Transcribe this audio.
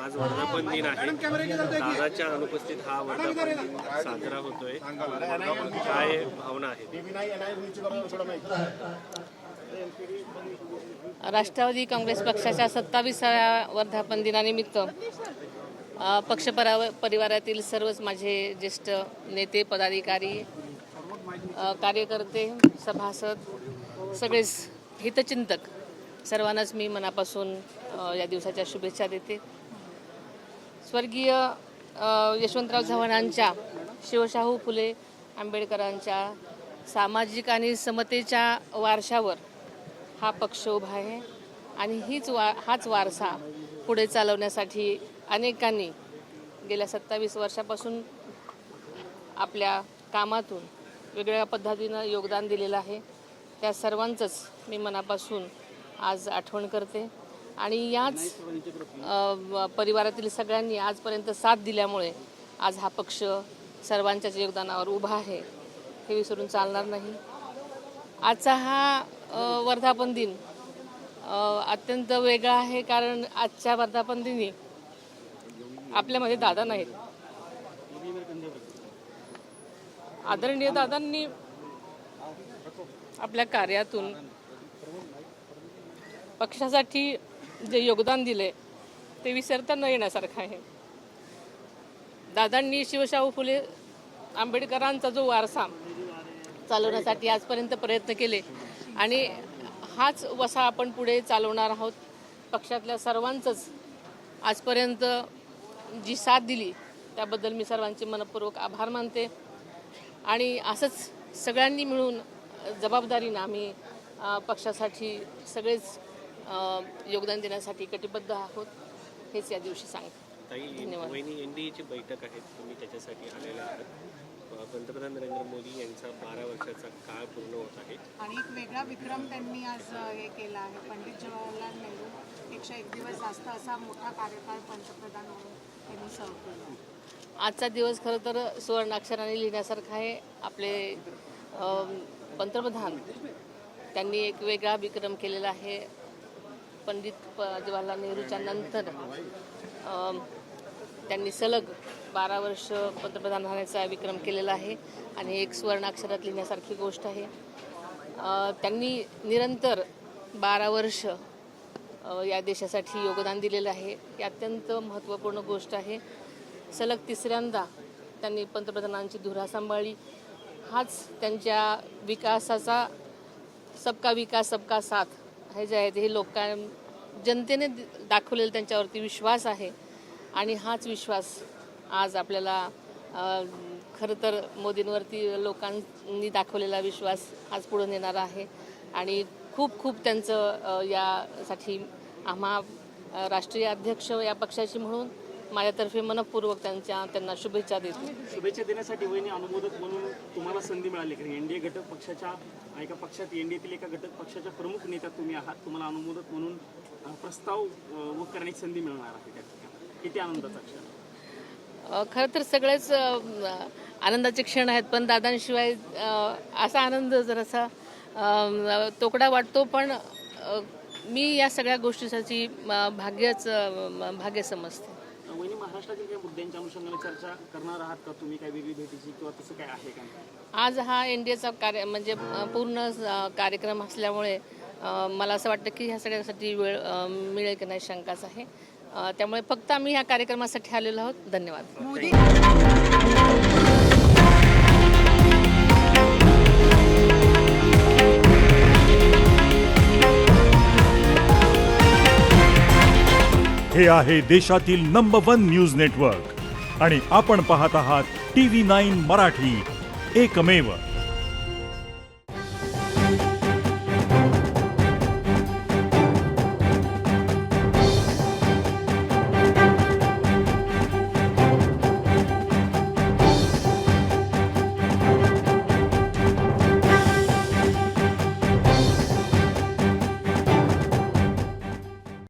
आज वर्धापन दिन आहे. दादाच्या अनुपस्थित हा वर्धापन दिन साजरा होतोय. काय भावना आहेत? राष्ट्रवादी काँग्रेस पक्षाच्या 27व्या वर्धापन दिनानिमित्त पक्ष परिवारातील सर्वच माझे ज्येष्ठ नेते, पदाधिकारी, कार्यकर्ते, सभासद, सगळेच हितचिंतक सर्वांनाच मी मनापासून या दिवसाच्या शुभेच्छा देते. स्वर्गीय यशवंतराव चव्हाणांच्या, शिवशाहू फुले आंबेडकरांच्या सामाजिक आणि समतेच्या वारशावर हा पक्ष उभा आहे आणि हाच वारसा पुढे चालवण्यासाठी अनेकांनी गेल्या 27 वर्षापासून आपल्या कामातून वेगवेगळ्या पद्धतीनं योगदान दिलेलं आहे. त्या सर्वांचंच मी मनापासून आज आठवण करते आणि याच परिवारातील सगळ्यांनी आजपर्यंत साथ दिल्यामुळे आज हा पक्ष सर्वांच्याच योगदानावर उभा आहे, हे विसरून चालणार नाही. आजचा हा वर्धापन दिन अत्यंत वेगळा आहे, कारण आजच्या वर्धापन दिनी आपल्यामध्ये दादा नाहीत. आदरणीय दादांनी आपल्या कार्यातून पक्षासाठी जे योगदान दिले ते विसरता न येण्यासारखं आहे. दादांनी शिवशाहू फुले आंबेडकरांचा जो वारसा चालवण्यासाठी आजपर्यंत प्रयत्न केले आणि हाच वसा आपण पुढे चालवणार आहोत. पक्षातल्या सर्वांचंच आजपर्यंत जी साथ दिली त्याबद्दल मी सर्वांचे मनपूर्वक आभार मानते आणि असंच सगळ्यांनी मिळून जबाबदारीनं आम्ही पक्षासाठी सगळेच योगदान देण्यासाठी कटिबद्ध आहोत, हेच या दिवशी सांगते. धन्यवाद. एनडीएची बैठक आहे, तुम्ही त्याच्यासाठी आलेले आहात. पंतप्रधान नरेंद्र मोदी यांचा 12 वर्षाचा काळ पूर्ण होत आहे आणि एक वेगळा विक्रम त्यांनी आज हे केला आहे. पंडित जवाहरलाल नेहरू 101 दिवस जास्त असा मोठा कार्यकाळ पंतप्रधान म्हणून त्यांनी सर्व केला. आजचा दिवस खरं तर सुवर्णाक्षराने लिहिण्यासारखा आहे. आपले पंतप्रधान त्यांनी एक वेगळा विक्रम केलेला आहे. पंडित जवाहरलाल नेहरूच्या नंतर त्यांनी सलग 12 वर्ष पंतप्रधान राहण्याचा विक्रम केलेला आहे आणि एक सुवर्णाक्षरात लिहिण्यासारखी गोष्ट आहे. त्यांनी निरंतर 12 वर्ष या देशासाठी योगदान दिलेलं आहे. ही अत्यंत महत्त्वपूर्ण गोष्ट आहे. सलग 3ऱ्यांदा त्यांनी पंतप्रधानांची धुरा सांभाळली. हाच त्यांच्या विकासाचा सबका विकास सबका साथ हे जे आहे ते जनतेने दाखवलेला त्यांच्यावरती विश्वास आहे आणि हाच विश्वास आज आपल्याला खरं तर मोदींवरती लोकांनी दाखवलेला विश्वास आज पुढे नेणारा आहे आणि खूप खूप त्यांचं यासाठी आम्हा राष्ट्रीय अध्यक्ष या पक्षाची म्हणून माझ्यातर्फे मनपूर्वक त्यांना शुभेच्छा देतो. शुभेच्छा देण्यासाठी वहिनी अनुमोदक म्हणून तुम्हाला संधी मिळाली की एनडीए घटक पक्षाच्या एका पक्षात एनडीएतील एका घटक पक्षाच्या प्रमुख नेत्या तुम्ही आहात. तुम्हाला अनुमोदक म्हणून प्रस्ताव करण्याची संधी मिळणार आहे. त्या ठिकाणी किती आनंदाचा क्षण? खरं तर सगळेच आनंदाचे क्षण आहेत, पण दादांशिवाय असा आनंद जरासा तोकडा वाटतो. पण मी या सगळ्या गोष्टीसाठी भाग्य समजते. वहिनी, महाराष्ट्रातील काही मुद्द्यांच्या अनुषंगाने चर्चा करणार आहात का तुम्ही? काय वेगळी भेटीची किंवा तसं काय आहे का? आज हा एनडीएचा म्हणजे पूर्ण कार्यक्रम असल्यामुळे मला असं वाटतं की ह्या सगळ्यासाठी वेळ मिळेल की नाही शंकाच आहे. त्यामुळे फक्त आम्ही ह्या कार्यक्रमासाठी आलेलो आहोत. धन्यवाद. हे आहे देशातील नंबर 1 न्यूज नेटवर्क आणि आपण पाहत आहात TV9 मराठी, एकमेव.